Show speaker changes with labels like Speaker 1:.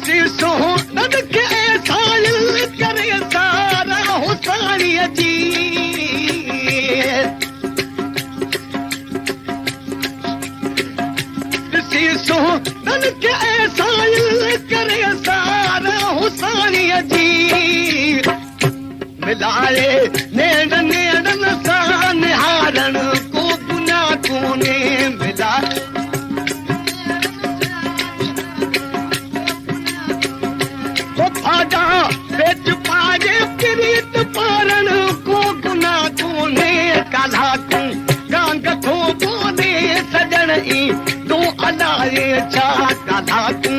Speaker 1: सोहन के साइल करे सारा हुसाणीअ जी सोहन के साइल करे सारा हुसाणीअ जी मिलाए नेड़ नेड़न सां निहारण को गुनाह कोने मिला बेच पाजे प्रीत पारण को गुनाह कोने काला तूं गांग थो बोले सजण ई तूं अलाए छा काला तूं